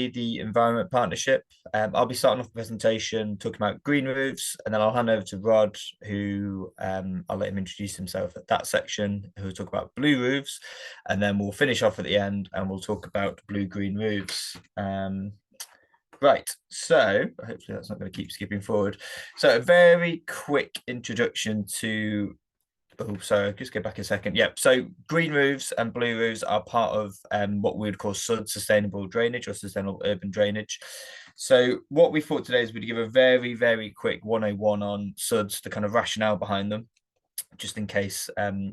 the Environment Partnership. I'll be starting off the presentation talking about green roofs, and then I'll hand over to Rod, who I'll let him introduce himself at that section, who will talk about blue roofs, and then we'll finish off at the end and we'll talk about blue-green roofs. Right, so hopefully that's not going to keep skipping forward. So a very quick introduction to sorry, just go back a second. Yep. So green roofs and blue roofs are part of what we would call sustainable drainage or sustainable urban drainage. So what we thought today is we'd give a very, very quick 101 on SUDs, the kind of rationale behind them, just in case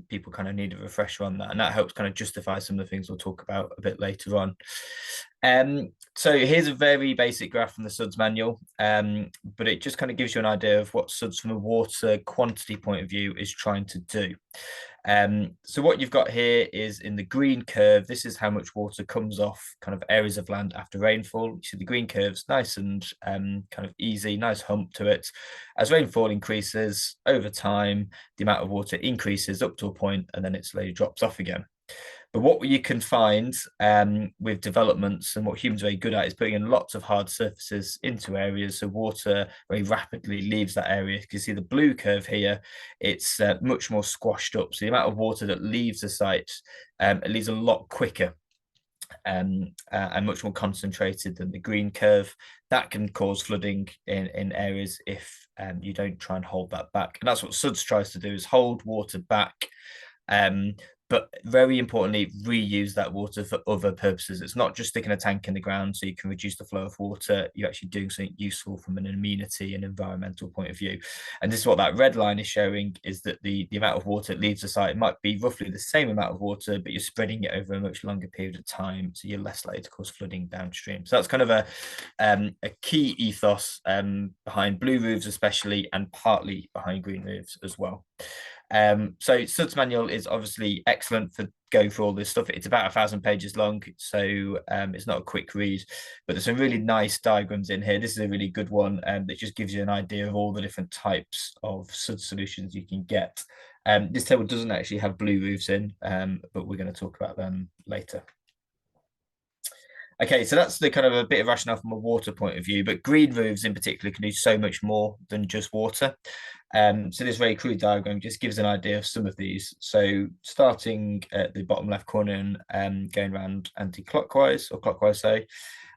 people kind of need a refresher on that. And that helps kind of justify some of the things we'll talk about a bit later on. So here's a very basic graph from the SUDS manual, but it just kind of gives you an idea of what SUDS from a water quantity point of view is trying to do. So what you've got here is in the green curve, this is how much water comes off kind of areas of land after rainfall. You see the green curve's nice and kind of easy, nice hump to it. As rainfall increases over time, the amount of water increases up to a point and then it slowly drops off again. But what you can find with developments and what humans are very good at is putting in lots of hard surfaces into areas so water very rapidly leaves that area. You can see the blue curve here, it's much more squashed up. So the amount of water that leaves the site, it leaves a lot quicker and much more concentrated than the green curve. That can cause flooding in areas if you don't try and hold that back. And that's what SUDS tries to do, is hold water back. But very importantly, reuse that water for other purposes. It's not just sticking a tank in the ground so you can reduce the flow of water. You're actually doing something useful from an amenity and environmental point of view. And this is what that red line is showing, is that the amount of water that leaves the site might be roughly the same amount of water, but you're spreading it over a much longer period of time, so you're less likely to cause flooding downstream. So that's kind of a key ethos behind blue roofs especially, and partly behind green roofs as well. So SUDS manual is obviously excellent for going through all this stuff. It's about 1,000 pages long, so it's not a quick read, but there's some really nice diagrams in here. This is a really good one that just gives you an idea of all the different types of SUDS solutions you can get. This table doesn't actually have blue roofs in, but we're going to talk about them later. Okay, so that's the kind of a bit of rationale from a water point of view, but green roofs in particular can do so much more than just water. So this very crude diagram just gives an idea of some of these. So starting at the bottom left corner and going around anti-clockwise or clockwise, say.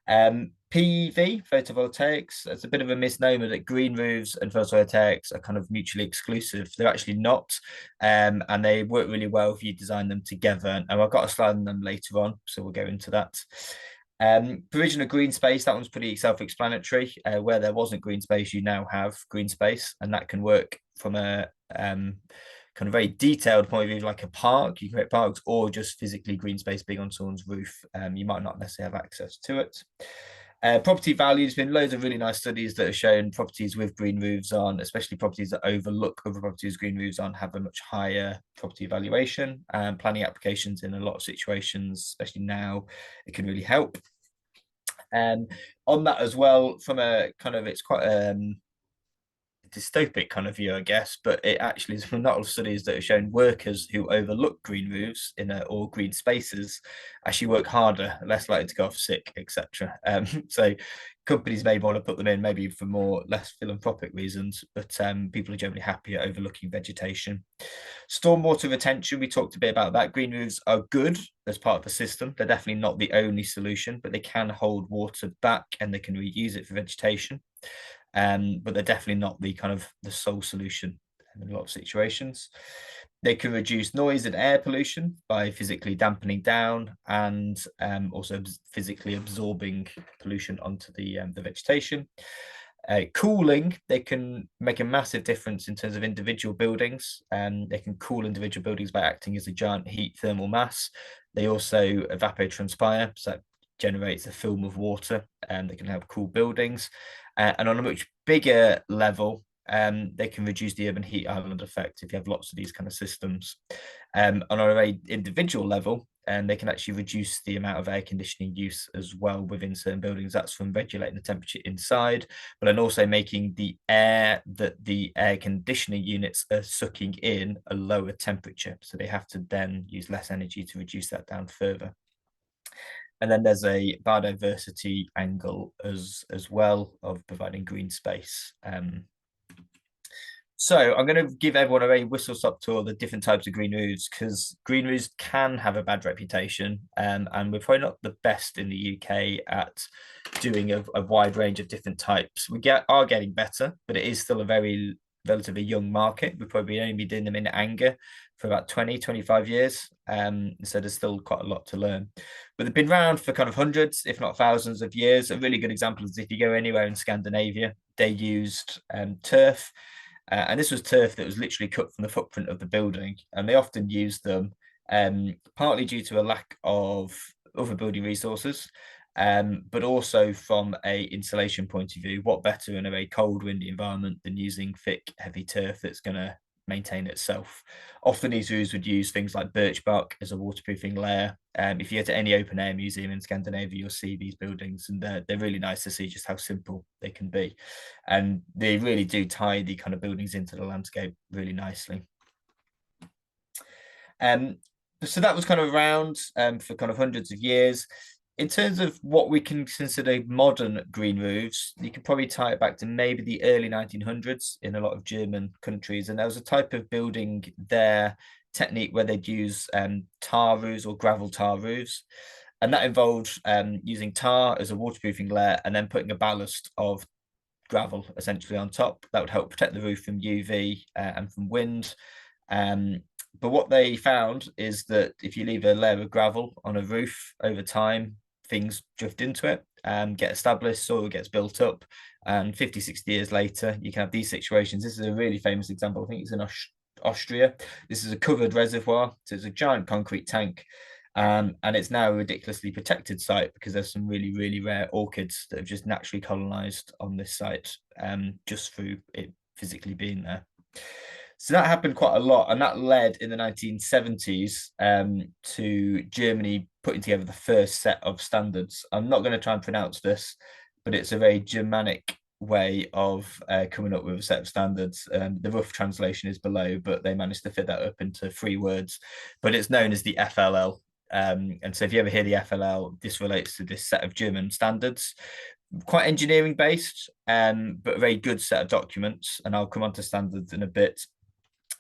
PV, photovoltaics, it's a bit of a misnomer that green roofs and photovoltaics are kind of mutually exclusive. They're actually not, and they work really well if you design them together. And I've got a slide on them later on, so we'll go into that. Provision of green space, that one's pretty self-explanatory. Where there wasn't green space, you now have green space, and that can work from a kind of very detailed point of view, like a park. You can create parks, or just physically green space being on someone's roof. You might not necessarily have access to it. Property value, there's been loads of really nice studies that have shown properties with green roofs on, especially properties that overlook other properties with green roofs on, have a much higher property valuation. Planning applications in a lot of situations, especially now, it can really help. On that as well, from a kind of, it's quite dystopic kind of view, I guess, but it actually is from a lot of studies that have shown workers who overlook green roofs or green spaces actually work harder, less likely to go off sick, etc. So companies may want to put them in maybe for less philanthropic reasons, but people are generally happier overlooking vegetation. Stormwater retention, we talked a bit about that. Green roofs are good as part of the system. They're definitely not the only solution, but they can hold water back and they can reuse it for vegetation. But they're definitely not the kind of the sole solution in a lot of situations. They can reduce noise and air pollution by physically dampening down and also physically absorbing pollution onto the vegetation. Cooling, they can make a massive difference in terms of individual buildings. They can cool individual buildings by acting as a giant heat thermal mass. They also evapotranspire, so that generates a film of water that can help cool buildings. And on a much bigger level, they can reduce the urban heat island effect if you have lots of these kind of systems. On a very individual level, they can actually reduce the amount of air conditioning use as well within certain buildings. That's from regulating the temperature inside, but then also making the air that the air conditioning units are sucking in a lower temperature. So they have to then use less energy to reduce that down further. And then there's a biodiversity angle as well of providing green space. So I'm going to give everyone a very whistle-stop tour of the different types of green roofs, because green roofs can have a bad reputation, and we're probably not the best in the UK at doing a wide range of different types. Are getting better, but it is still a very relatively young market. We've probably only been doing them in anger for about 20, 25 years. So there's still quite a lot to learn. But they've been around for kind of hundreds, if not thousands of years. A really good example is if you go anywhere in Scandinavia, they used turf. And this was turf that was literally cut from the footprint of the building. And they often used them partly due to a lack of other building resources, but also from a insulation point of view. What better in a very cold, windy environment than using thick, heavy turf that's going to maintain itself? Often these roofs would use things like birch bark as a waterproofing layer. If you go to any open air museum in Scandinavia, you'll see these buildings, and they're really nice to see just how simple they can be. And they really do tie the kind of buildings into the landscape really nicely. So that was kind of around for kind of hundreds of years. In terms of what we can consider modern green roofs, you can probably tie it back to maybe the early 1900s in a lot of German countries. And there was a type of building there, technique where they'd use tar roofs or gravel tar roofs. And that involved using tar as a waterproofing layer and then putting a ballast of gravel essentially on top. That would help protect the roof from UV and from wind. But what they found is that if you leave a layer of gravel on a roof over time, things drift into it and get established, soil gets built up, and 50, 60 years later, you can have these situations. This is a really famous example. I think it's in Austria. This is a covered reservoir. So it's a giant concrete tank. And it's now a ridiculously protected site because there's some really, really rare orchids that have just naturally colonized on this site just through it physically being there. So that happened quite a lot, and that led in the 1970s to Germany putting together the first set of standards. I'm not going to try and pronounce this, but it's a very Germanic way of coming up with a set of standards. The rough translation is below, but they managed to fit that up into 3 words. But it's known as the FLL. And so if you ever hear the FLL, this relates to this set of German standards, quite engineering based, but a very good set of documents. And I'll come on to standards in a bit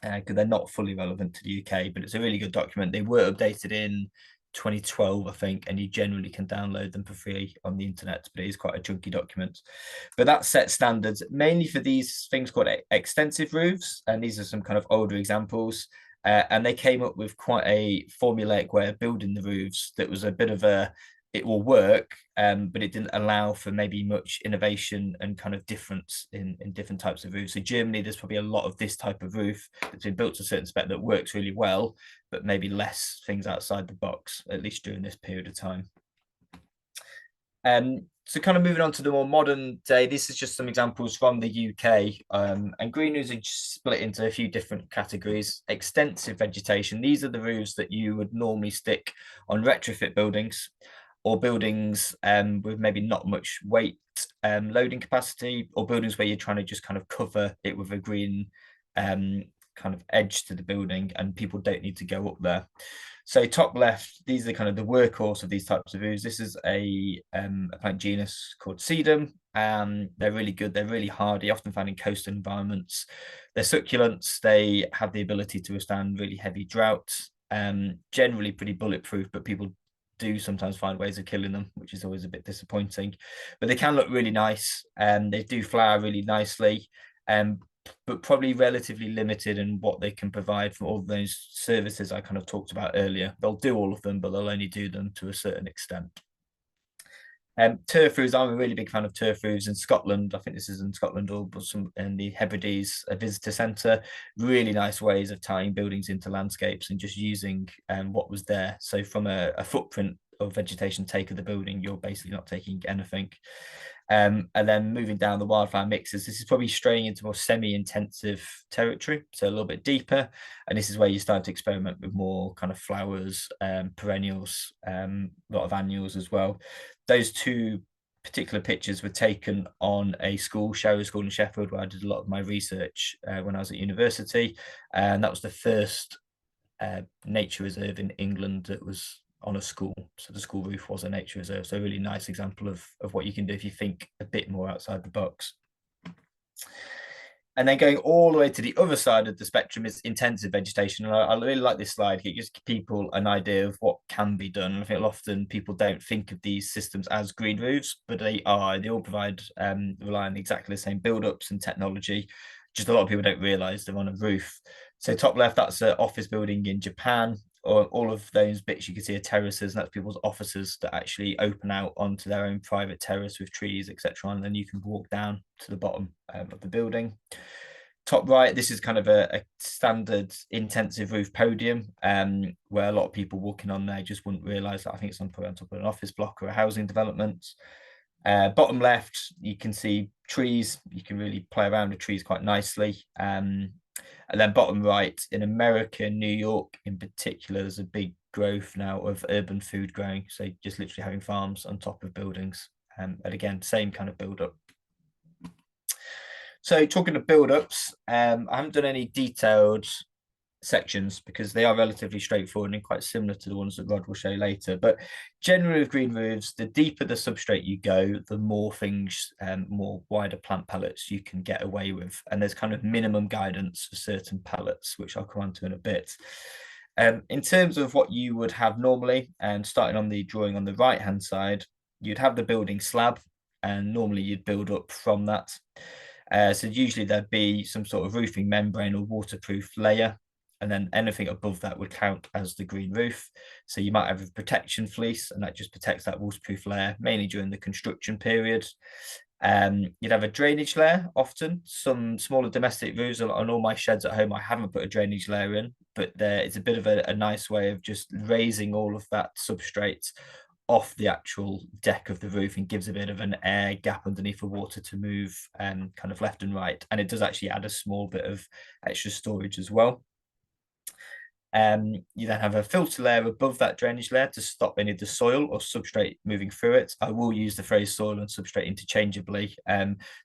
because they're not fully relevant to the UK, but it's a really good document. They were updated in 2012, I think, and you generally can download them for free on the internet, but it is quite a chunky document. But that sets standards mainly for these things called extensive roofs, and these are some kind of older examples. And they came up with quite a formulaic way of building the roofs that was a bit of a, it will work, but it didn't allow for maybe much innovation and kind of difference in different types of roofs. So Germany, there's probably a lot of this type of roof that's been built to a certain spec that works really well, but maybe less things outside the box, at least during this period of time. So kind of moving on to the more modern day, this is just some examples from the UK. And green roofs are split into a few different categories. Extensive vegetation, these are the roofs that you would normally stick on retrofit buildings or buildings with maybe not much weight loading capacity, or buildings where you're trying to just kind of cover it with a green kind of edge to the building and people don't need to go up there. So top left, these are kind of the workhorse of these types of roofs. This is a plant genus called sedum. They're really good. They're really hardy, often found in coastal environments. They're succulents. They have the ability to withstand really heavy droughts. Generally pretty bulletproof, but people do sometimes find ways of killing them, which is always a bit disappointing. But they can look really nice. They do flower really nicely. But probably relatively limited in what they can provide for all those services I kind of talked about earlier. They'll do all of them, but they'll only do them to a certain extent. Turf roofs, I'm a really big fan of turf roofs in Scotland. I think this is in Scotland or some in the Hebrides visitor centre. Really nice ways of tying buildings into landscapes and just using what was there. So from a footprint of vegetation take of the building, you're basically not taking anything. And then moving down the wildflower mixes, this is probably straying into more semi-intensive territory, so a little bit deeper. And this is where you start to experiment with more kind of flowers, perennials, a lot of annuals as well. Those 2 particular pictures were taken on a school, Sherwood School in Sheffield, where I did a lot of my research when I was at university. And that was the first nature reserve in England that was on a school. So the school roof was a nature reserve. So a really nice example of what you can do if you think a bit more outside the box. And then going all the way to the other side of the spectrum is intensive vegetation. And I really like this slide. It gives people an idea of what can be done. And I think often people don't think of these systems as green roofs, but they are. They all provide rely on exactly the same build-ups and technology. Just a lot of people don't realize they're on a roof. So top left, that's an office building in Japan. Or all of those bits you can see are terraces, and that's people's offices that actually open out onto their own private terrace with trees, etc. And then you can walk down to the bottom of the building. Top right, this is kind of a standard intensive roof podium, where a lot of people walking on there just wouldn't realize that. I think it's on top of an office block or a housing development. Bottom left, you can see trees. You can really play around with trees quite nicely. And then bottom right, in America, New York in particular, there's a big growth now of urban food growing. So just literally having farms on top of buildings. And again, same kind of build up. So talking of build-ups, I haven't done any detailed sections because they are relatively straightforward and quite similar to the ones that Rod will show later. But generally with green roofs, the deeper the substrate you go, the more things, more wider plant pellets you can get away with. And there's kind of minimum guidance for certain pellets, which I'll come on to in a bit. In terms of what you would have normally, and starting on the drawing on the right-hand side, you'd have the building slab, and normally you'd build up from that. So usually there'd be some sort of roofing membrane or waterproof layer, and then anything above that would count as the green roof. So you might have a protection fleece, and that just protects that waterproof layer, mainly during the construction period. You'd have a drainage layer often. Some smaller domestic roofs on all my sheds at home, I haven't put a drainage layer in, but it's a bit of a nice way of just raising all of that substrate off the actual deck of the roof and gives a bit of an air gap underneath the water to move kind of left and right. And it does actually add a small bit of extra storage as well. You then have a filter layer above that drainage layer to stop any of the soil or substrate moving through it. I will use the phrase soil and substrate interchangeably.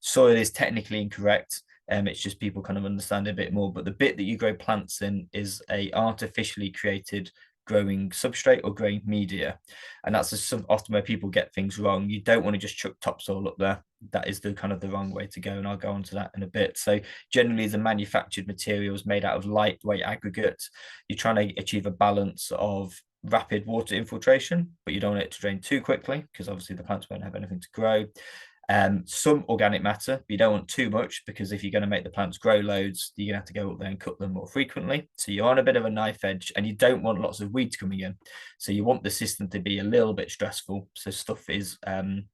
Soil is technically incorrect. It's just people kind of understand a bit more. But the bit that you grow plants in is a artificially created growing substrate or growing media, and that's often where people get things wrong. You don't want to just chuck topsoil up there. That is the kind of the wrong way to go, and I'll go on to that in a bit. So generally the manufactured materials made out of lightweight aggregate. You're trying to achieve a balance of rapid water infiltration, but you don't want it to drain too quickly because obviously the plants won't have anything to grow. Some organic matter, but you don't want too much because if you're going to make the plants grow loads, you're going to have to go up there and cut them more frequently. So you're on a bit of a knife edge, and you don't want lots of weeds coming in. So you want the system to be a little bit stressful, so stuff is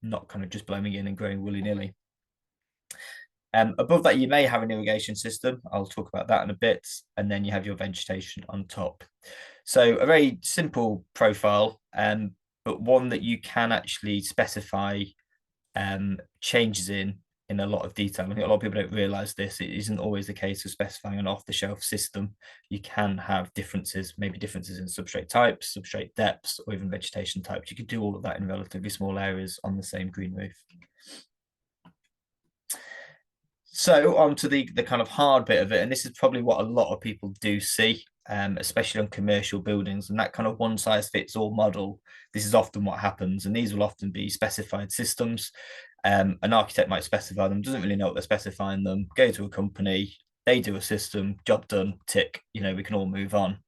not kind of just blowing in and growing willy-nilly. Above that, you may have an irrigation system. I'll talk about that in a bit. And then you have your vegetation on top. So a very simple profile, but one that you can actually specify changes in a lot of detail. I think a lot of people don't realize this. It isn't always the case of specifying an off-the-shelf system. You can have differences, maybe differences in substrate types, substrate depths, or even vegetation types. You could do all of that in relatively small areas on the same green roof. So on to the kind of hard bit of it, and this is probably what a lot of people do see, especially on commercial buildings, and that kind of one-size-fits-all model. This is often what happens, and these will often be specified systems. An architect might specify them, doesn't really know what they're specifying them, go to a company, they do a system, job done, tick, we can all move on.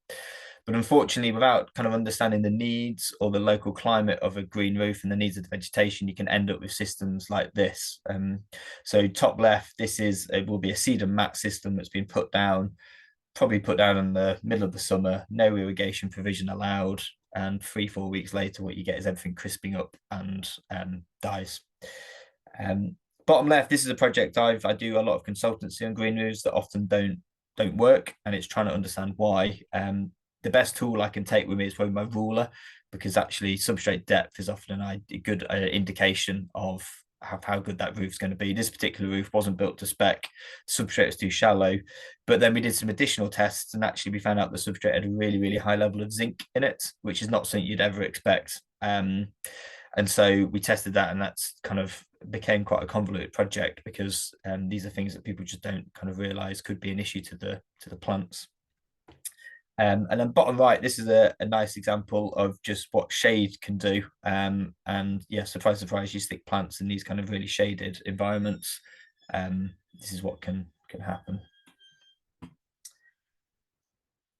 But unfortunately, without kind of understanding the needs or the local climate of a green roof and the needs of the vegetation, you can end up with systems like this. So top left, it will be a cedar mat system that's been probably put down in the middle of the summer, no irrigation provision allowed. And 3-4 weeks later, what you get is everything crisping up and dies. Bottom left, this is a project I do a lot of consultancy on green roofs that often don't work, and it's trying to understand why. The best tool I can take with me is probably my ruler, because actually substrate depth is often a good indication of how good that roof's going to be. This particular roof wasn't built to spec, substrate was too shallow, but then we did some additional tests, and actually we found out the substrate had a really, really high level of zinc in it, which is not something you'd ever expect. And so we tested that, and that's kind of became quite a convoluted project because these are things that people just don't kind of realize could be an issue to the plants. And then bottom right, this is a nice example of just what shade can do. And yeah, surprise, surprise, you stick plants in these kind of really shaded environments. This is what can happen.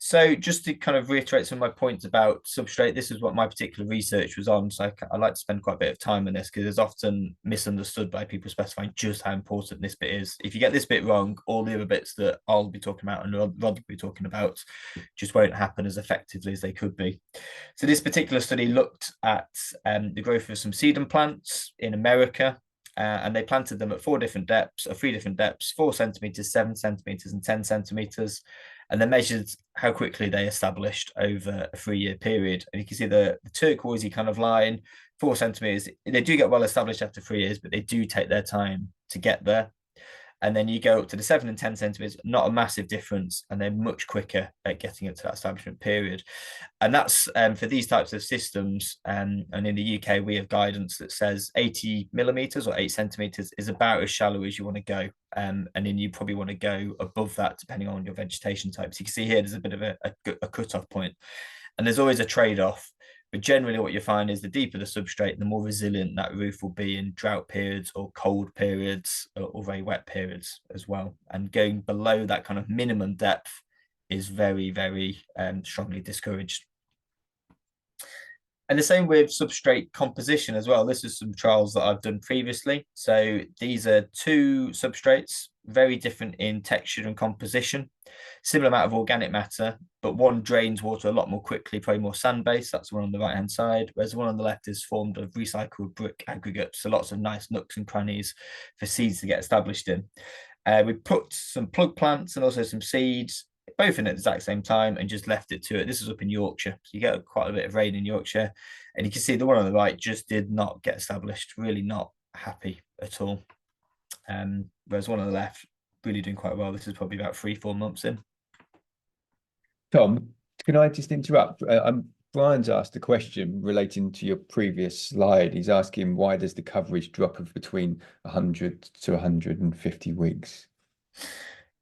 So just to kind of reiterate some of my points about substrate, this is what my particular research was on. So I like to spend quite a bit of time on this because it's often misunderstood by people specifying just how important this bit is. If you get this bit wrong, all the other bits that I'll be talking about and Rod will be talking about just won't happen as effectively as they could be. So this particular study looked at the growth of some sedum plants in America. And they planted them at 4 different depths, or 3 different depths, 4 centimeters, 7 centimeters, and 10 centimeters. And they measured how quickly they established over a 3-year period. And you can see the turquoisey kind of line, 4 centimeters. They do get well established after 3 years, but they do take their time to get there. And then you go up to the 7 and 10 centimeters, not a massive difference, and they're much quicker at getting up to that establishment period. And that's for these types of systems. And in the UK, we have guidance that says 80 millimeters or 8 centimeters is about as shallow as you want to go. And then you probably want to go above that depending on your vegetation types. You can see here there's a bit of a cutoff point, and there's always a trade-off. But generally, what you find is the deeper the substrate, the more resilient that roof will be in drought periods or cold periods or very wet periods as well. And going below that kind of minimum depth is very, very strongly discouraged. And the same with substrate composition as well. This is some trials that I've done previously. So these are 2 substrates, very different in texture and composition, similar amount of organic matter, but one drains water a lot more quickly, probably more sand-based. That's the one on the right-hand side, whereas the one on the left is formed of recycled brick aggregate. So lots of nice nooks and crannies for seeds to get established in. We put some plug plants and also some seeds, both in at the exact same time, and just left it to it. This is up in Yorkshire, so you get quite a bit of rain in Yorkshire, and you can see the one on the right just did not get established, really not happy at all. Whereas one on the left really doing quite well. This is probably about 3-4 months in. Tom, can I just interrupt? Brian's asked a question relating to your previous slide. He's asking, why does the coverage drop of between 100 to 150 weeks?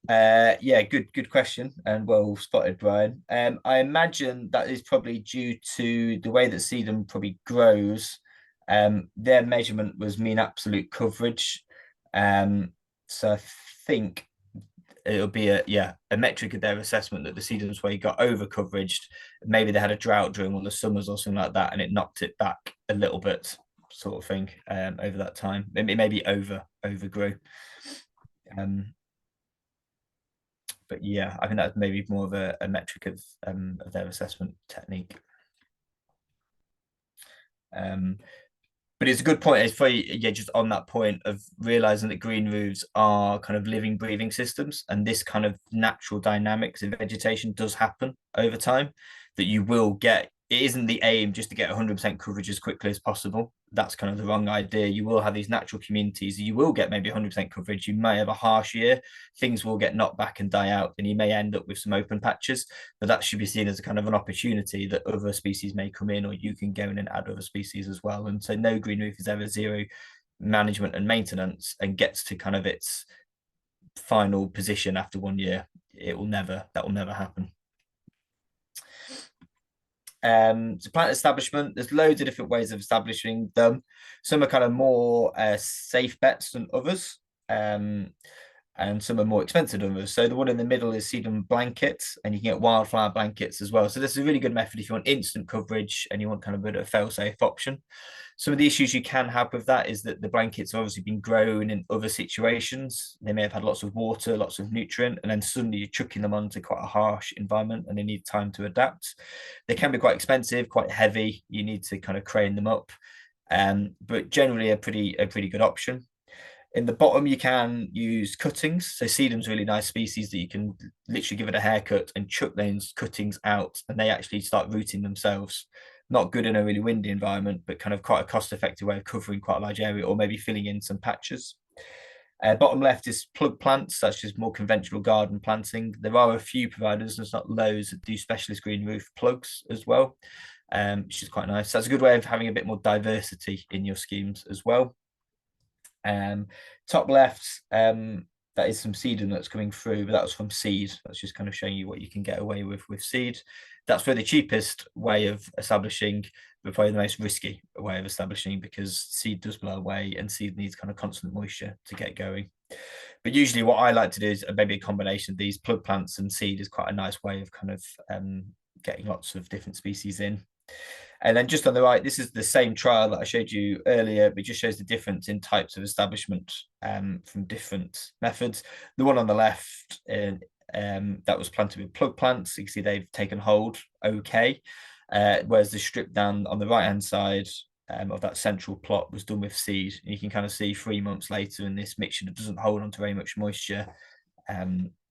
Yeah, good question, and well spotted, Brian. I imagine that is probably due to the way that sedum probably grows. Their measurement was mean absolute coverage. So I think it'll be a metric of their assessment that the sedums where you got over coveraged, maybe they had a drought during one of the summers or something like that, and it knocked it back a little bit, sort of thing, over that time. It maybe overgrew. But yeah, I think that's maybe more of a metric of their assessment technique. But it's a good point. It's very, yeah, just on that point of realizing that green roofs are kind of living, breathing systems, and this kind of natural dynamics of vegetation does happen over time. That you will get. It isn't the aim just to get 100% coverage as quickly as possible. That's kind of the wrong idea. You will have these natural communities. You will get maybe 100% coverage. You may have a harsh year. Things will get knocked back and die out, and you may end up with some open patches. But that should be seen as a kind of an opportunity that other species may come in, or you can go in and add other species as well. And so no green roof is ever zero management and maintenance and gets to kind of its final position after 1 year. That will never happen. So plant establishment, there's loads of different ways of establishing them. Some are kind of more safe bets than others, and some are more expensive than others. So the one in the middle is sedum blankets, and you can get wildflower blankets as well. So this is a really good method if you want instant coverage and you want kind of a bit of a fail-safe option. Some of the issues you can have with that is that the blankets have obviously been grown in other situations. They may have had lots of water, lots of nutrient, and then suddenly you're chucking them onto quite a harsh environment and they need time to adapt. They can be quite expensive, quite heavy. You need to kind of crane them up, but generally a pretty good option. In the bottom, you can use cuttings. So sedum's a really nice species that you can literally give it a haircut and chuck those cuttings out, and they actually start rooting themselves. Not good in a really windy environment, but kind of quite a cost-effective way of covering quite a large area or maybe filling in some patches. Bottom left is plug plants. That's just more conventional garden planting. There are a few providers, there's not loads, that do specialist green roof plugs as well, which is quite nice. That's a good way of having a bit more diversity in your schemes as well. Top left, that is some sedum that's coming through, but that was from seed. That's just kind of showing you what you can get away with seed. That's probably the cheapest way of establishing, but probably the most risky way of establishing, because seed does blow away and seed needs kind of constant moisture to get going. But usually what I like to do is maybe a combination of these. Plug plants and seed is quite a nice way of kind of getting lots of different species in. And then just on the right, this is the same trial that I showed you earlier, but just shows the difference in types of establishment from different methods. The one on the left, that was planted with plug plants. You can see they've taken hold okay, whereas the strip down on the right-hand side of that central plot was done with seed. And you can kind of see 3 months later in this mixture that doesn't hold on to very much moisture,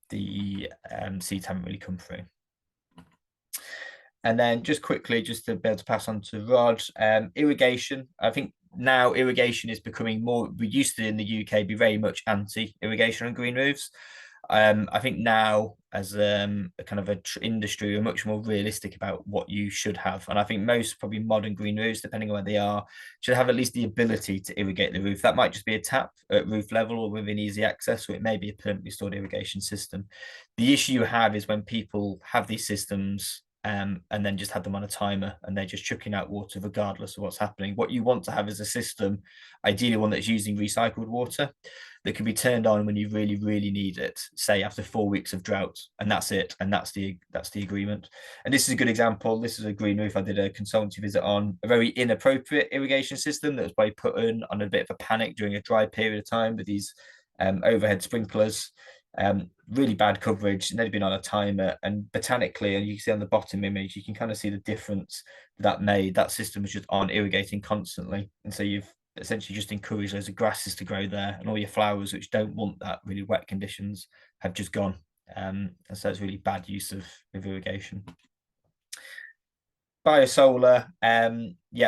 the seeds haven't really come through. And then just quickly, just to be able to pass on to Rod, irrigation. I think now irrigation is becoming more, we used to in the UK be very much anti-irrigation on green roofs. I think now as a kind of industry, we're much more realistic about what you should have. And I think most probably modern green roofs, depending on where they are, should have at least the ability to irrigate the roof. That might just be a tap at roof level or within easy access, or it may be a permanently stored irrigation system. The issue you have is when people have these systems and then just had them on a timer and they're just chucking out water regardless of what's happening. What you want to have is a system, ideally one that's using recycled water, that can be turned on when you really, really need it, say after 4 weeks of drought, and that's it, and that's the agreement. And this is a good example. This is a green roof I did a consultancy visit on, a very inappropriate irrigation system that was probably put in on a bit of a panic during a dry period of time with these overhead sprinklers. Really bad coverage, and they'd been on a timer, and botanically, and you can see on the bottom image, you can kind of see the difference that made. That system was just on irrigating constantly, and so you've essentially just encouraged loads of grasses to grow there, and all your flowers which don't want that really wet conditions have just gone. And so it's really bad use of irrigation. Biosolar,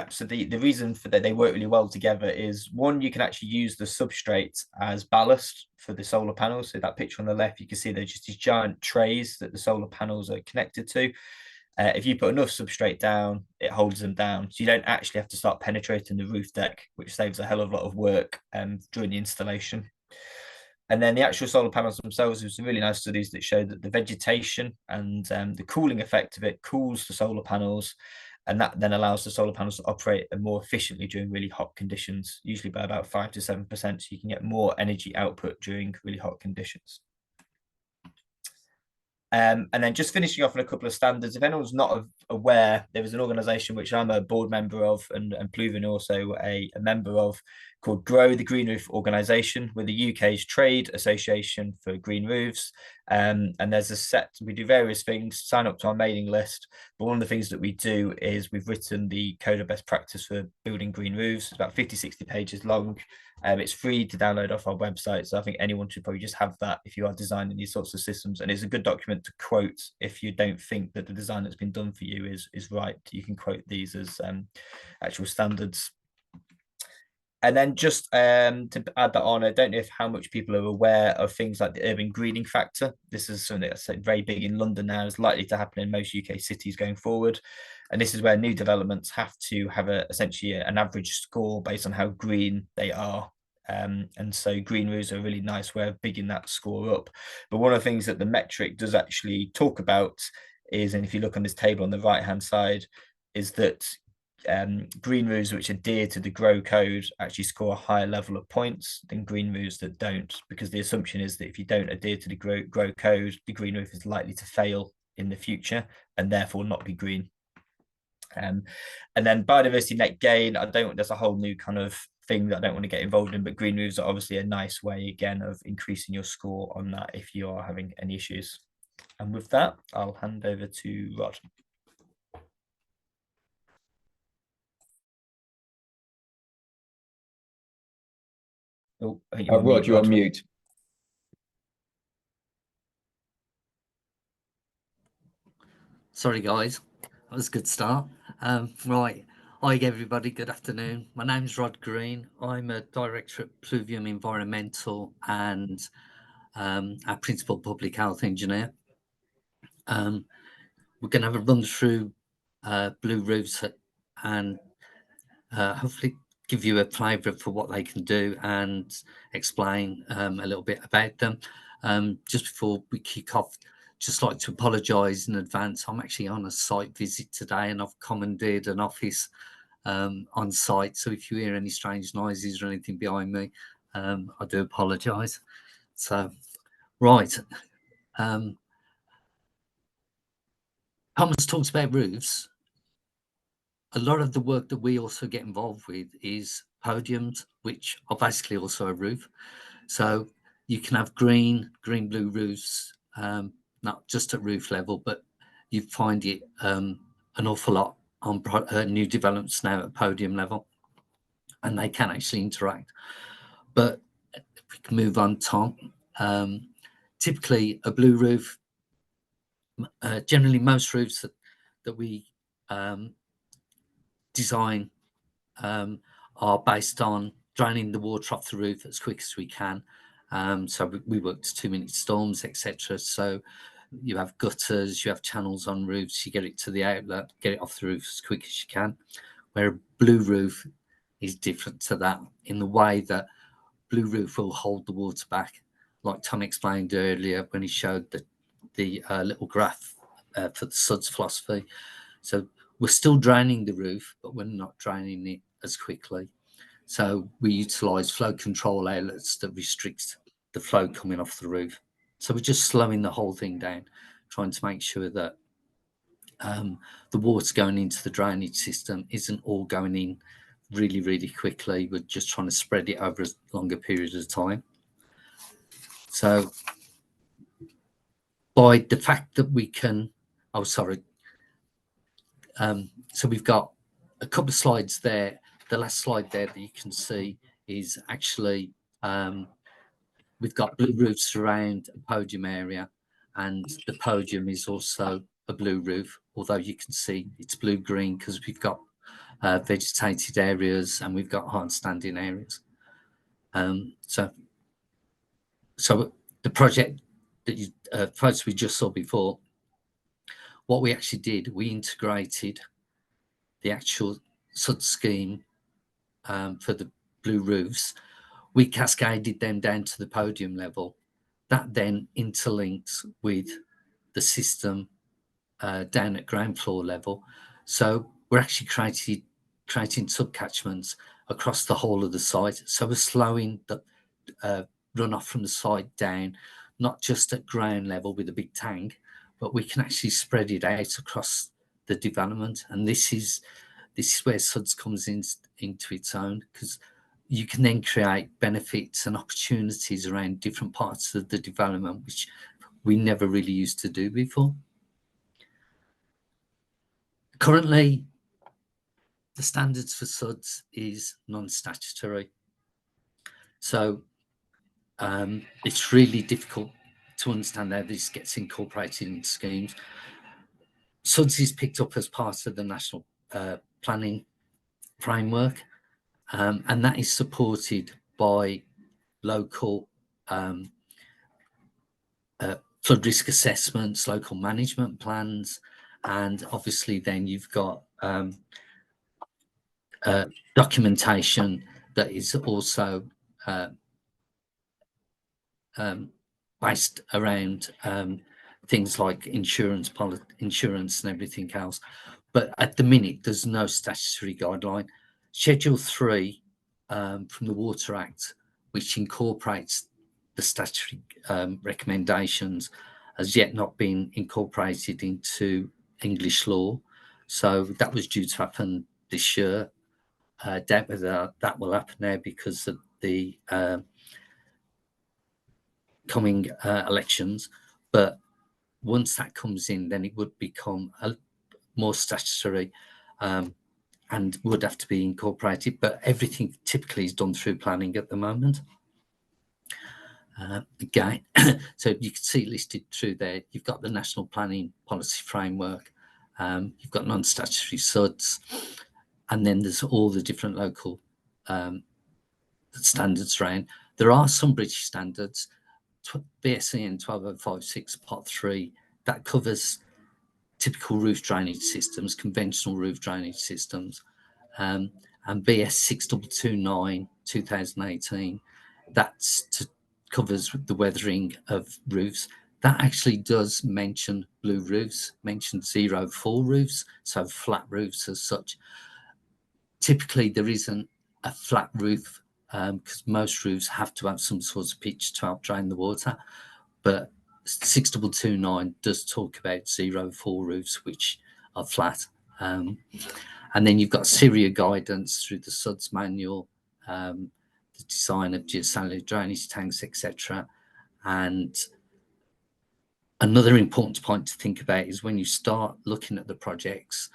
so the reason for that they work really well together is, one, you can actually use the substrate as ballast for the solar panels. So that picture on the left, you can see they're just these giant trays that the solar panels are connected to. If you put enough substrate down, it holds them down. So you don't actually have to start penetrating the roof deck, which saves a hell of a lot of work during the installation. And then the actual solar panels themselves, there's some really nice studies that show that the vegetation and the cooling effect of it cools the solar panels, and that then allows the solar panels to operate more efficiently during really hot conditions, usually by about 5 to 7%, so you can get more energy output during really hot conditions. And then just finishing off on a couple of standards. If anyone's not aware, there is an organisation which I'm a board member of, and Pluvium also a member of, called Grow, the Green Roof Organisation. We're the UK's trade association for green roofs. And there's a set, we do various things, sign up to our mailing list. But one of the things that we do is we've written the code of best practice for building green roofs. It's about 50, 60 pages long. It's free to download off our website. So I think anyone should probably just have that if you are designing these sorts of systems. And it's a good document to quote if you don't think that the design that's been done for you is right. You can quote these as actual standards. And then just to add that on, I don't know if how much people are aware of things like the urban greening factor. This is something that's very big in London now, is likely to happen in most UK cities going forward. And this is where new developments have to have essentially an average score based on how green they are. And so green roofs are a really nice way of bigging that score up. But one of the things that the metric does actually talk about is, and if you look on this table on the right-hand side, is that green roofs which adhere to the GROW code actually score a higher level of points than green roofs that don't, because the assumption is that if you don't adhere to the GROW code, the green roof is likely to fail in the future and therefore not be green. And then biodiversity net gain, there's a whole new kind of thing that I don't want to get involved in, but green roofs are obviously a nice way again of increasing your score on that if you are having any issues. And with that, I'll hand over to Rod. Oh, Rod, you're on mute. Sorry, guys. That was a good start. Right. Hi, everybody. Good afternoon. My name's Rod Green. I'm a director at Pluvium Environmental and our principal public health engineer. We're going to have a run through blue roofs and hopefully give you a flavour for what they can do and explain a little bit about them. Just before we kick off, just like to apologise in advance. I'm actually on a site visit today, and I've commandeered an office on site. So if you hear any strange noises or anything behind me, I do apologise. So, right. Thomas talks about roofs. A lot of the work that we also get involved with is podiums, which are basically also a roof. So you can have green, blue roofs, not just at roof level, but you find it an awful lot on new developments now at podium level, and they can actually interact. But if we can move on, Tom. Typically, a blue roof, generally most roofs that we design are based on draining the water off the roof as quick as we can. So we work to 2-minute storms, etc. So you have gutters, you have channels on roofs, you get it to the outlet, get it off the roof as quick as you can. Where a blue roof is different to that in the way that blue roof will hold the water back, like Tom explained earlier when he showed the little graph for the SUDS philosophy. So we're still draining the roof, but we're not draining it as quickly. So we utilise flow control outlets that restricts the flow coming off the roof. So we're just slowing the whole thing down, trying to make sure that the water going into the drainage system isn't all going in really, really quickly. We're just trying to spread it over a longer period of time. So by the fact that we can, so we've got a couple of slides there. The last slide there that you can see is actually we've got blue roofs around a podium area, and the podium is also a blue roof, although you can see it's blue-green because we've got vegetated areas and we've got hard standing areas. So the project that you photos we just saw before, what we actually did, we integrated the actual SUD scheme for the blue roofs. We cascaded them down to the podium level. That then interlinks with the system down at ground floor level. So we're actually creating subcatchments across the whole of the site. So we're slowing the runoff from the site down, not just at ground level with a big tank, but we can actually spread it out across the development. And this is where SUDS comes into its own, because you can then create benefits and opportunities around different parts of the development, which we never really used to do before. Currently, the standards for SUDS is non-statutory. So it's really difficult to understand how this gets incorporated into schemes. SUDS is picked up as part of the national planning framework, and that is supported by local flood risk assessments, local management plans, and obviously then you've got documentation that is also based around things like insurance and everything else. But at the minute, there's no statutory guideline. Schedule 3 from the Water Act, which incorporates the statutory recommendations, has yet not been incorporated into English law. So that was due to happen this year. Doubt whether that will happen now because of the coming elections. But once that comes in, then it would become more statutory and would have to be incorporated. But everything typically is done through planning at the moment. Again, so you can see listed through there, you've got the National Planning Policy Framework, you've got non-statutory SUDS, and then there's all the different local standards around. There are some British standards, BSEN 12056 Part 3, that covers typical roof drainage systems, conventional roof drainage systems. And and BS 6229 2018, covers the weathering of roofs. That actually does mention blue roofs, mentions 0-4 roofs, so flat roofs as such. Typically, there isn't a flat roof because most roofs have to have some sort of pitch to help drain the water. But 6229 does talk about 0-4 roofs, which are flat. And then you've got SIRIA guidance through the SUDS manual, the design of geocellular drainage tanks, etc. And another important point to think about is when you start looking at the projects,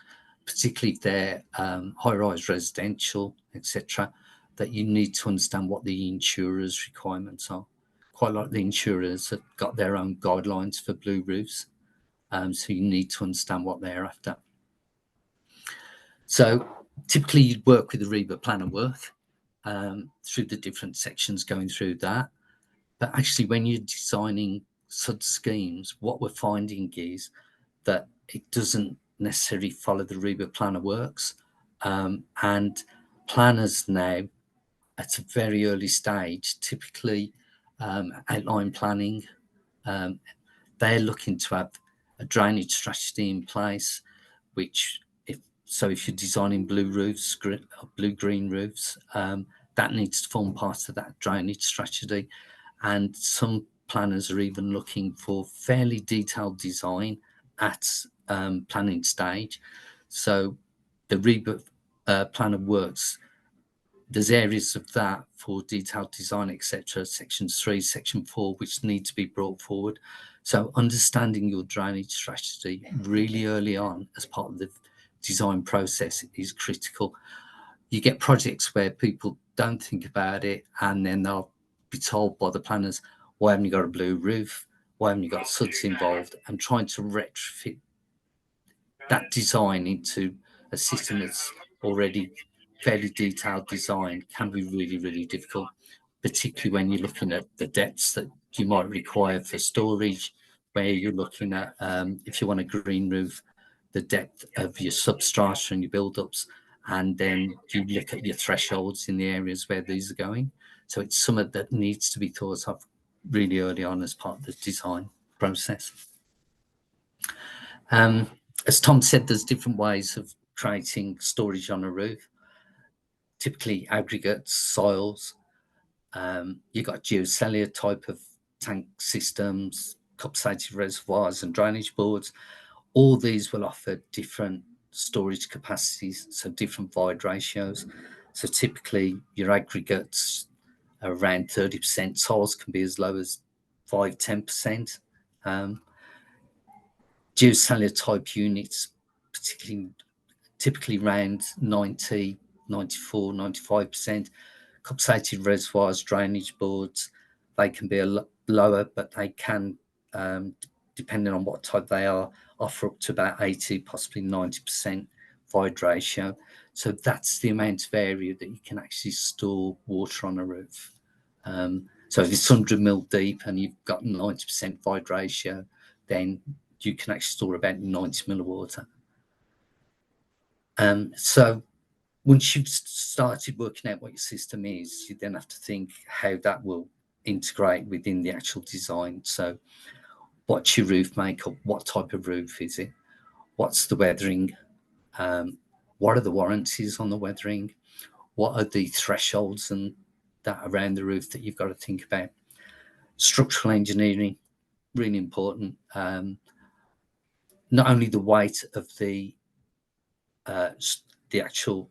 particularly if they're high-rise residential, etc., that you need to understand what the insurer's requirements are. Quite a lot of the insurers have got their own guidelines for blue roofs, so you need to understand what they're after. So typically you'd work with the REBA plan of work through the different sections going through that. But actually when you're designing such schemes, what we're finding is that it doesn't necessarily follow the REBA plan of works. And planners now at a very early stage, typically outline planning, they're looking to have a drainage strategy in place, which if you're designing blue roofs, blue-green roofs, that needs to form part of that drainage strategy. And some planners are even looking for fairly detailed design at planning stage. So the REBA plan of works, there's areas of that for detailed design, etc., section 3, section 4, which need to be brought forward. So understanding your drainage strategy really early on as part of the design process is critical. You get projects where people don't think about it, and then they'll be told by the planners, why haven't you got a blue roof? Why haven't you got SUDS involved? And trying to retrofit that design into a system that's already fairly detailed design can be really, really difficult, particularly when you're looking at the depths that you might require for storage, where you're looking at, if you want a green roof, the depth of your substrata and your build-ups, and then you look at your thresholds in the areas where these are going. So it's something that needs to be thought of really early on as part of the design process. As Tom said, there's different ways of creating storage on a roof. Typically aggregates, soils. You've got geocellular type of tank systems, compensated reservoirs and drainage boards. All these will offer different storage capacities, so different void ratios. So typically your aggregates are around 30%, soils can be as low as 5-10%. Geocellular type units, typically around 90, 94, 95%. Compensated reservoirs, drainage boards, they can be lower, but they can, depending on what type they are, offer up to about 80, possibly 90% void ratio. So that's the amount of area that you can actually store water on a roof. So if it's 100 mil deep and you've got 90% void ratio, then you can actually store about 90 mil of water. So once you've started working out what your system is, you then have to think how that will integrate within the actual design. So what's your roof makeup? What type of roof is it? What's the weathering? What are the warranties on the weathering? What are the thresholds and that around the roof that you've got to think about? Structural engineering, really important. Not only the weight of the actual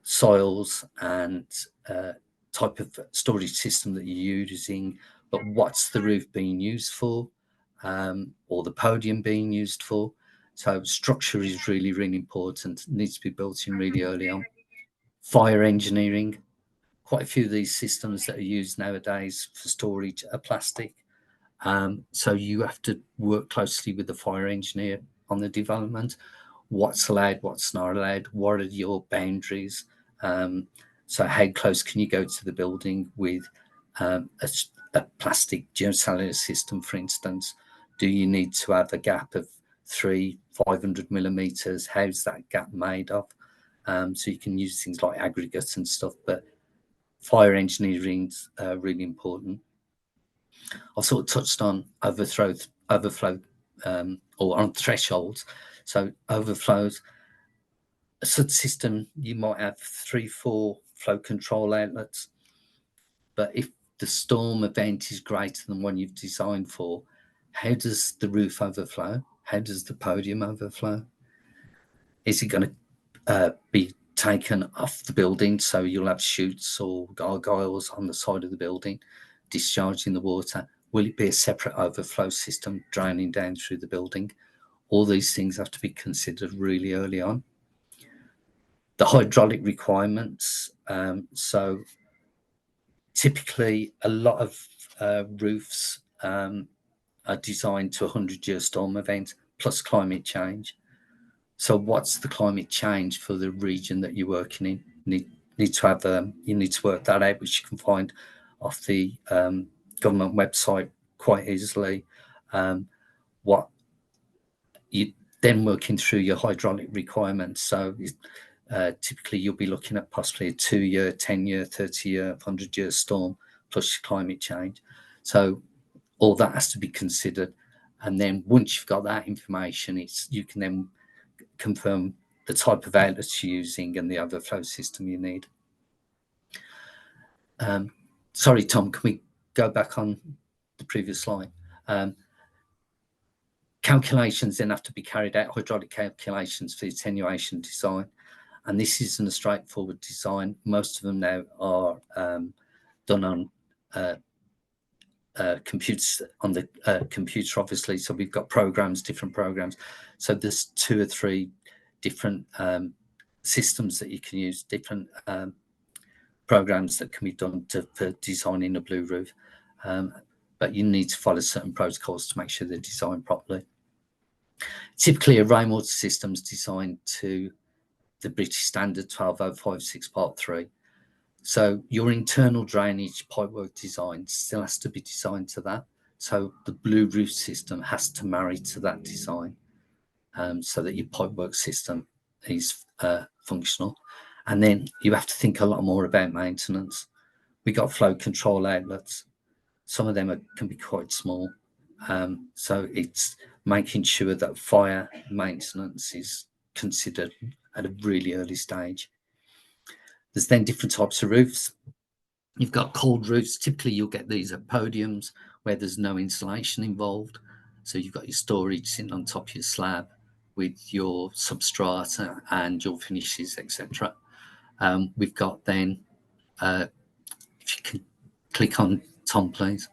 soils and type of storage system that you're using, but what's the roof being used for, or the podium being used for. So structure is really, really important. It needs to be built in really early on. Fire engineering. Quite a few of these systems that are used nowadays for storage are plastic. So you have to work closely with the fire engineer on the development. What's allowed, what's not allowed, what are your boundaries? So how close can you go to the building with a plastic geocellular system, for instance? Do you need to have a gap of 300-500 millimeters? How's that gap made of? So you can use things like aggregates and stuff, but fire engineering's really important. I've sort of touched on overflow, or on thresholds. So overflows, a subsystem, you might have 3-4 flow control outlets, but if the storm event is greater than one you've designed for, how does the roof overflow? How does the podium overflow? Is it going to be taken off the building, so you'll have chutes or gargoyles on the side of the building discharging the water? Will it be a separate overflow system draining down through the building? All these things have to be considered really early on. The hydraulic requirements, so typically a lot of roofs are designed to a 100-year storm event plus climate change. So what's the climate change for the region that you're working in? You need to have you need to work that out, which you can find off the government website quite easily. What you then working through your hydraulic requirements. So typically you'll be looking at possibly a 2-year, 10-year, 30-year, 100-year storm plus climate change. So all that has to be considered. And then once you've got that information, you can then confirm the type of outlets you're using and the overflow system you need. Sorry, Tom, can we go back on the previous slide? Calculations then have to be carried out, hydraulic calculations for the attenuation design. And this isn't a straightforward design. Most of them now are done on computers, on the computer, obviously. So we've got programs, different programs. So there's 2 or 3 different systems that you can use, different programs that can be done for designing a blue roof. But you need to follow certain protocols to make sure they're designed properly. Typically, a rainwater system is designed to the British Standard 12056 Part 3. So your internal drainage pipework design still has to be designed to that. So the blue roof system has to marry to that design, so that your pipework system is functional. And then you have to think a lot more about maintenance. We got flow control outlets. Some of them can be quite small. So it's making sure that fire maintenance is considered at a really early stage. There's then different types of roofs. You've got cold roofs. Typically, you'll get these at podiums where there's no insulation involved. So you've got your storage sitting on top of your slab with your substrata and your finishes, etc. We've got then, if you can click on Tom, please.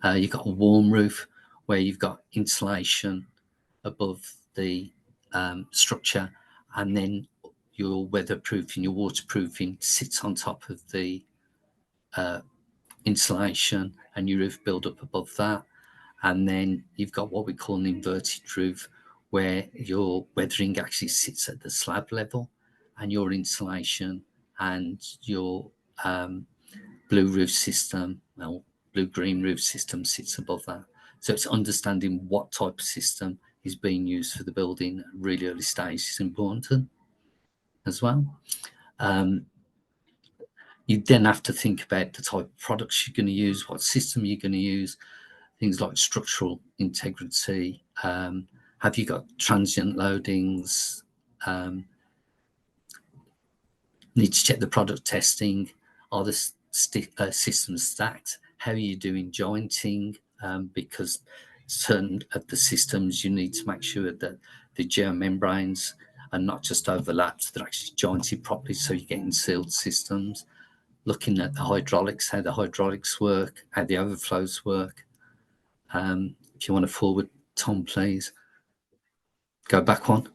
You've got a warm roof where you've got insulation above the structure, and then your weatherproofing, your waterproofing sits on top of the insulation, and your roof build up above that. And then you've got what we call an inverted roof, where your weathering actually sits at the slab level, and your insulation and your blue roof system, well, blue-green roof system sits above that. So it's understanding what type of system is being used for the building at really early stage is important as well. You then have to think about the type of products you're going to use, what system you're going to use, things like structural integrity. Have you got transient loadings? Need to check the product testing. Are the systems stacked? How are you doing jointing? Because certain of the systems, you need to make sure that the geomembranes are not just overlapped, they're actually jointed properly, so you're getting sealed systems. Looking at the hydraulics, how the hydraulics work, how the overflows work. If you want to forward, Tom, please. Go back one.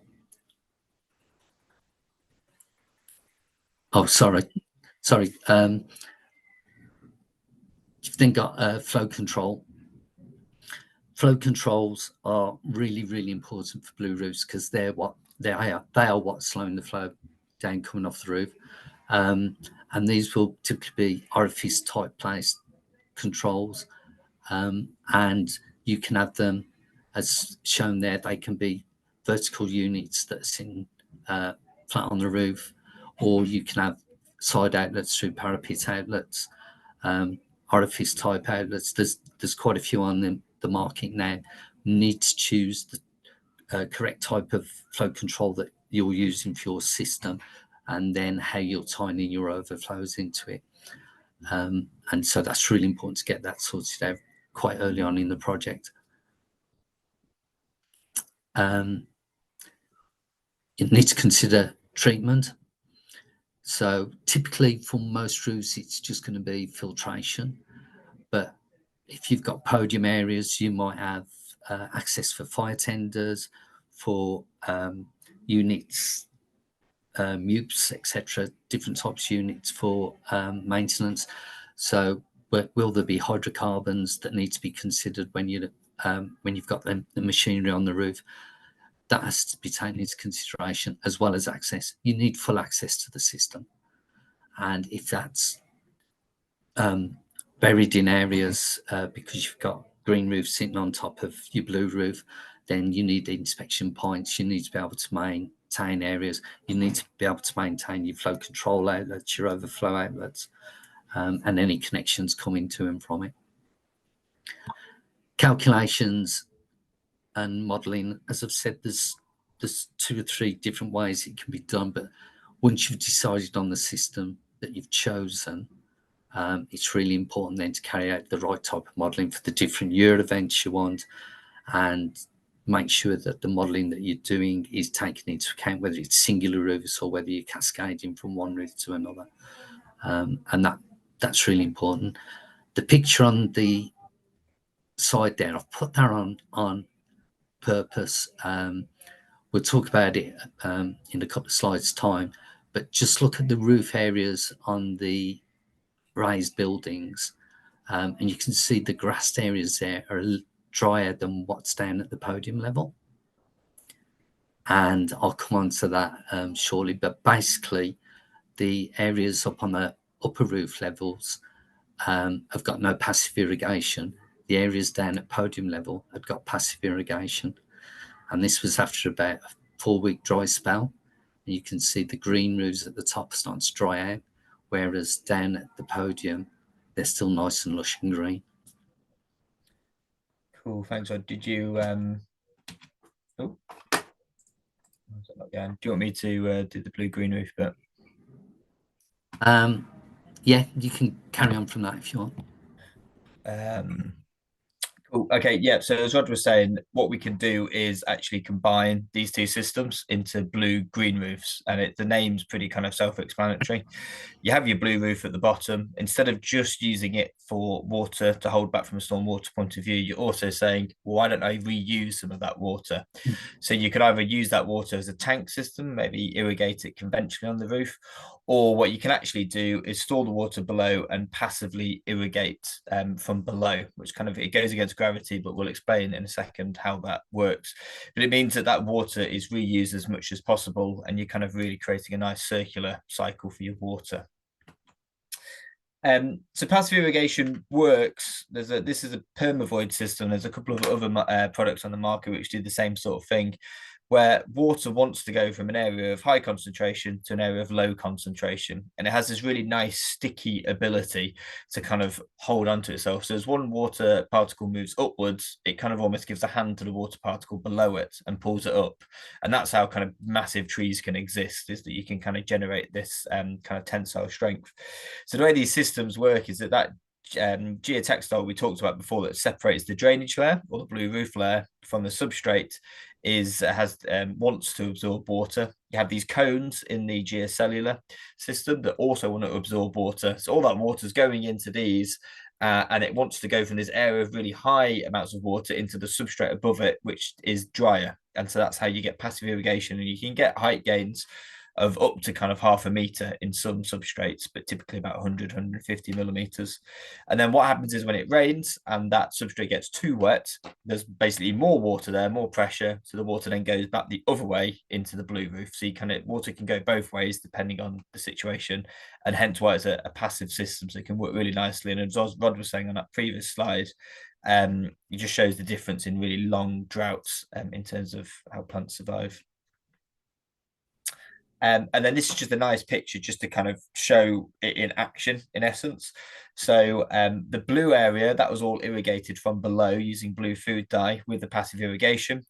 Oh, sorry. You've then got flow control. Flow controls are really, really important for blue roofs because they are what's slowing the flow down coming off the roof. And these will typically be orifice type placed controls. And you can have them, as shown there, they can be vertical units that are sitting flat on the roof, or you can have side outlets through parapet outlets, orifice type outlets. There's quite a few on the market now. You need to choose the correct type of flow control that you're using for your system, and then how you're tying in your overflows into it. And so that's really important to get that sorted out quite early on in the project. You need to consider treatment. So typically for most roofs, it's just going to be filtration. But if you've got podium areas, you might have access for fire tenders, for units, MUPs, etc., different types of units for maintenance. So will there be hydrocarbons that need to be considered when you've got the machinery on the roof? That has to be taken into consideration, as well as access. You need full access to the system. And if that's buried in areas because you've got green roof sitting on top of your blue roof, then you need inspection points. You need to be able to maintain areas. You need to be able to maintain your flow control outlets, your overflow outlets, and any connections coming to and from it. Calculations and modelling, as I've said, there's 2 or 3 different ways it can be done, but once you've decided on the system that you've chosen, it's really important then to carry out the right type of modelling for the different year events you want, and make sure that the modelling that you're doing is taking into account whether it's singular roofs or whether you're cascading from one roof to another. And that's really important. The picture on the side there, I've put that on purpose. We'll talk about it in a couple of slides' time, but just look at the roof areas on the raised buildings, and you can see the grassed areas there are drier than what's down at the podium level. And I'll come on to that shortly, but basically the areas up on the upper roof levels have got no passive irrigation. The areas down at podium level have got passive irrigation. And this was after about a 4-week dry spell. And you can see the green roofs at the top starting to dry out, whereas down at the podium, they're still nice and lush and green. Cool, thanks, Rod. Did you do you want me to do the blue-green roof bit? Yeah, you can carry on from that if you want. Cool. Okay, yeah, so as Rod was saying, what we can do is actually combine these 2 systems into blue-green roofs, and the name's pretty kind of self-explanatory. You have your blue roof at the bottom. Instead of just using it for water to hold back from a stormwater point of view, you're also saying, well, why don't I reuse some of that water? So you could either use that water as a tank system, maybe irrigate it conventionally on the roof, or what you can actually do is store the water below and passively irrigate from below, which kind of, it goes against gravity, but we'll explain in a second how that works. But it means that water is reused as much as possible, and you're kind of really creating a nice circular cycle for your water. So passive irrigation works. This is a permavoid system. There's a couple of other products on the market which do the same sort of thing, where water wants to go from an area of high concentration to an area of low concentration. And it has this really nice sticky ability to kind of hold onto itself. So as one water particle moves upwards, it kind of almost gives a hand to the water particle below it and pulls it up. And that's how kind of massive trees can exist, is that you can kind of generate this kind of tensile strength. So the way these systems work is that geotextile we talked about before that separates the drainage layer, or the blue roof layer, from the substrate wants to absorb water. You have these cones in the geocellular system that also want to absorb water. So all that water is going into these, and it wants to go from this area of really high amounts of water into the substrate above it, which is drier. And so that's how you get passive irrigation, and you can get height gains of up to kind of 0.5 meter in some substrates, but typically about 100, 150 millimeters. And then what happens is when it rains and that substrate gets too wet, there's basically more water there, more pressure. So the water then goes back the other way into the blue roof. So water can go both ways depending on the situation, and hence why it's a passive system. So it can work really nicely. And as Rod was saying on that previous slide, it just shows the difference in really long droughts in terms of how plants survive. And then this is just a nice picture just to kind of show it in action, in essence. So the blue area, that was all irrigated from below using blue food dye with the passive irrigation.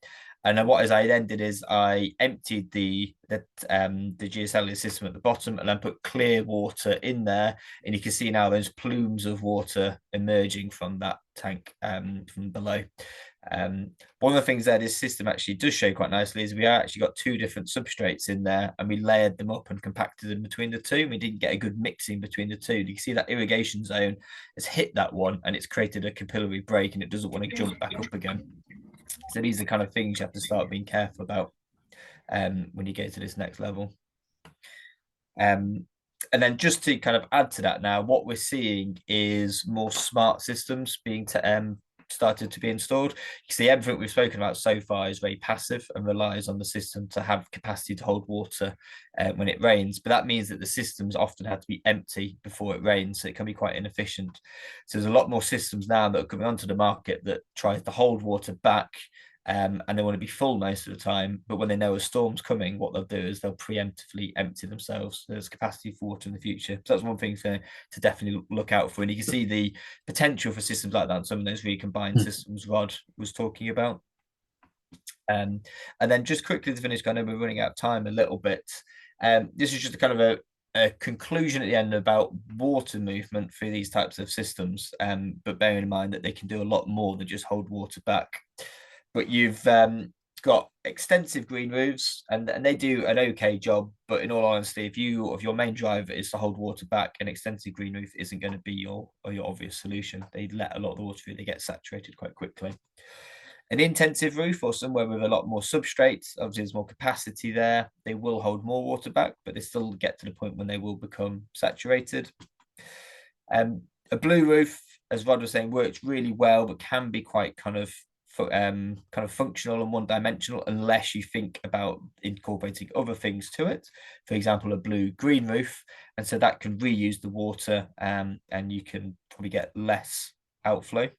And then I then did is I emptied the geocellular system at the bottom and then put clear water in there. And you can see now there's plumes of water emerging from that tank from below. One of the things that this system actually does show quite nicely is we actually got two different substrates in there, and we layered them up and compacted them between the two. We didn't get a good mixing between the two. You can see that irrigation zone has hit that one and it's created a capillary break, and it doesn't want to jump back up again. So these are kind of things you have to start being careful about when you get to this next level. And then just to kind of add to that now, what we're seeing is more smart systems being started to be installed. You see, everything we've spoken about so far is very passive and relies on the system to have capacity to hold water when it rains. But that means that the systems often have to be empty before it rains, so it can be quite inefficient. So there's a lot more systems now that are coming onto the market that tries to hold water back, and they want to be full most of the time. But when they know a storm's coming, what they'll do is they'll preemptively empty themselves. So there's capacity for water in the future. So that's one thing to definitely look out for. And you can see the potential for systems like that in some of those recombined systems Rod was talking about. And then just quickly to finish, I know we're running out of time a little bit. This is just a kind of a conclusion at the end about water movement through these types of systems, but bearing in mind that they can do a lot more than just hold water back. But you've got extensive green roofs, and they do an okay job. But in all honesty, if your main driver is to hold water back, an extensive green roof isn't going to be your obvious solution. They let a lot of the water through; they get saturated quite quickly. An intensive roof or somewhere with a lot more substrate, obviously there's more capacity there. They will hold more water back, but they still get to the point when they will become saturated. A blue roof, as Rod was saying, works really well, but can be quite kind of functional and one-dimensional unless you think about incorporating other things to it. For example, a blue-green roof, and so that can reuse the water, and you can probably get less outflow.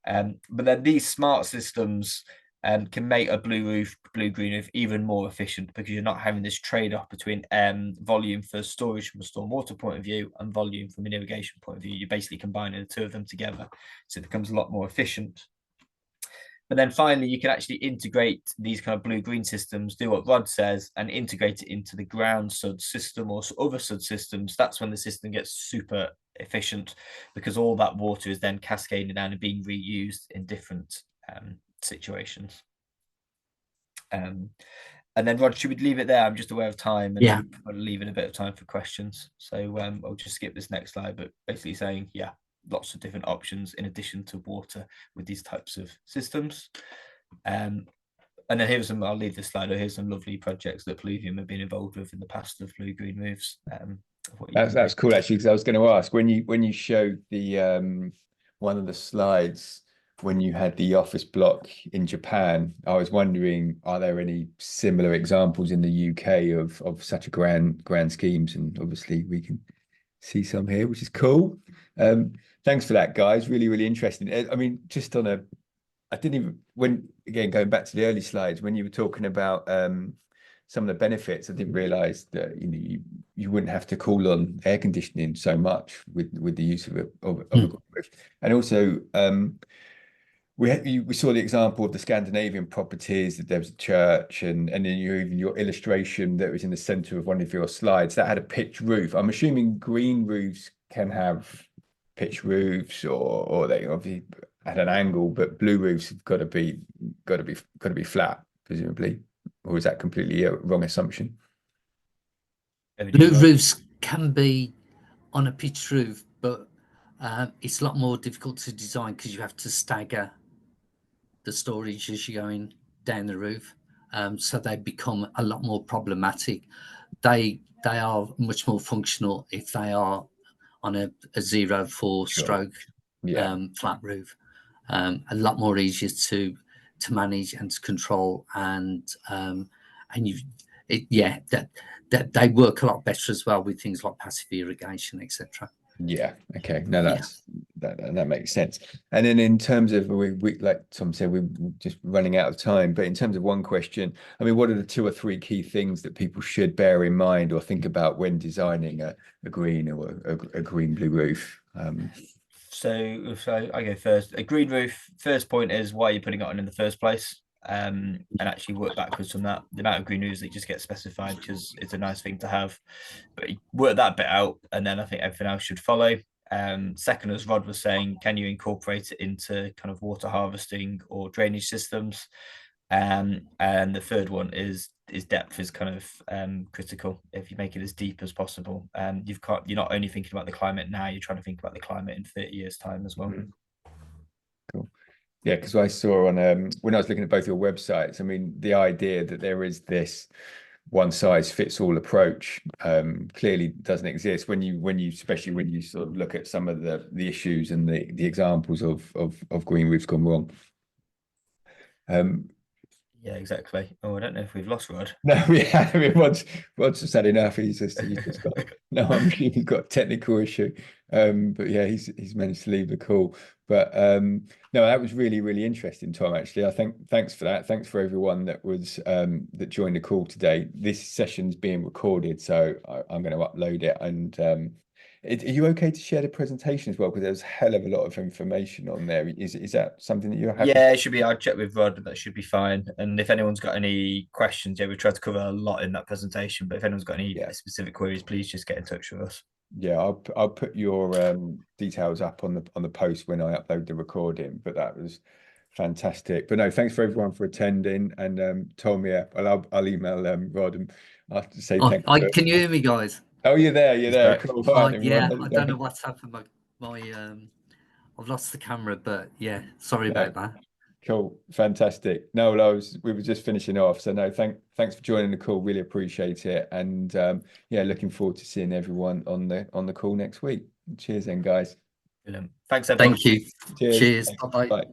But then these smart systems can make a blue-green roof even more efficient, because you're not having this trade-off between volume for storage from a stormwater point of view and volume from an irrigation point of view. You're basically combining the two of them together, so it becomes a lot more efficient. But then finally, you can actually integrate these kind of blue-green systems, do what Rod says, and integrate it into the ground SUD system or other SUD systems. That's when the system gets super efficient, because all that water is then cascading down and being reused in different situations. And then, Rod, should we leave it there? I'm just aware of time, and yeah, we're leaving a bit of time for questions. So I'll just skip this next slide, but basically saying, yeah, lots of different options in addition to water with these types of systems. And then here's some, I'll leave this slide. Here's some lovely projects that Pluvium have been involved with in the past of blue-green roofs. That's cool, actually, because I was going to ask, when you showed the one of the slides when you had the office block in Japan, I was wondering, are there any similar examples in the UK of such a grand schemes? And obviously we can see some here, which is cool. Thanks for that, guys. Really, really interesting. I mean, just on I didn't even, again, going back to the early slides, when you were talking about some of the benefits, I didn't realize that you wouldn't have to cool on air conditioning so much with the use of a roof. And also, we saw the example of the Scandinavian properties, that there was a church, and then even your illustration that was in the center of one of your slides that had a pitched roof. I'm assuming green roofs can have pitched roofs, or they obviously at an angle, but blue roofs have got to be flat, presumably, or is that completely a wrong assumption? Blue roofs can be on a pitched roof, but it's a lot more difficult to design because you have to stagger the storage as you're going down the roof, so they become a lot more problematic. They are much more functional if they are on a 0-4 stroke flat roof. A lot more easier to manage and to control, and they work a lot better as well with things like passive irrigation, etc. Yeah. Okay. No, that makes sense. And then in terms of we like Tom said, we're just running out of time. But in terms of one question, I mean, what are the 2 or 3 key things that people should bear in mind or think about when designing a green or a green blue roof? So I go first. A green roof. First point is why you're putting it on in the first place. And actually work backwards from that. The amount of green roofs that just get specified because it's a nice thing to have, but you work that bit out, and then I think everything else should follow. Second, as Rod was saying, can you incorporate it into kind of water harvesting or drainage systems? And the third one is depth is kind of critical. If you make it as deep as possible, you're not only thinking about the climate now, you're trying to think about the climate in 30 years' time as well. Cool. Yeah, because I saw on when I was looking at both your websites, I mean, the idea that there is this one size fits all approach clearly doesn't exist when you especially when you sort of look at some of the issues and the examples of green roofs gone wrong. Yeah, exactly. Oh, I don't know if we've lost Rod. No, I mean, Rod's just had enough. He's just got no. I'm sure he's got a technical issue. But yeah, he's managed to leave the call. But no, that was really interesting, Tom. Actually, I think thanks for that. Thanks for everyone that was that joined the call today. This session's being recorded, so I'm going to upload it. And are you okay to share the presentation as well? Because there's a hell of a lot of information on there. Is that something that you're happy? Yeah, it should be. I'll check with Rod. That should be fine. And if anyone's got any questions, yeah, we tried to cover a lot in that presentation. But if anyone's got any specific queries, please just get in touch with us. Yeah, I'll put your details up on the post when I upload the recording. But that was fantastic. But no, thanks for everyone for attending. And Tom, yeah, I'll email Rod and I'll say thanks. Can you hear me, guys? Oh, you're there. You're there. Cool. Yeah, I don't know what's happened. I've lost the camera, but yeah, sorry about that. Cool, fantastic. No, we were just finishing off. So no, thanks for joining the call. Really appreciate it. And yeah, looking forward to seeing everyone on the call next week. Cheers then, guys. Brilliant. Thanks, everyone. Thank you. Cheers. Bye-bye. Bye.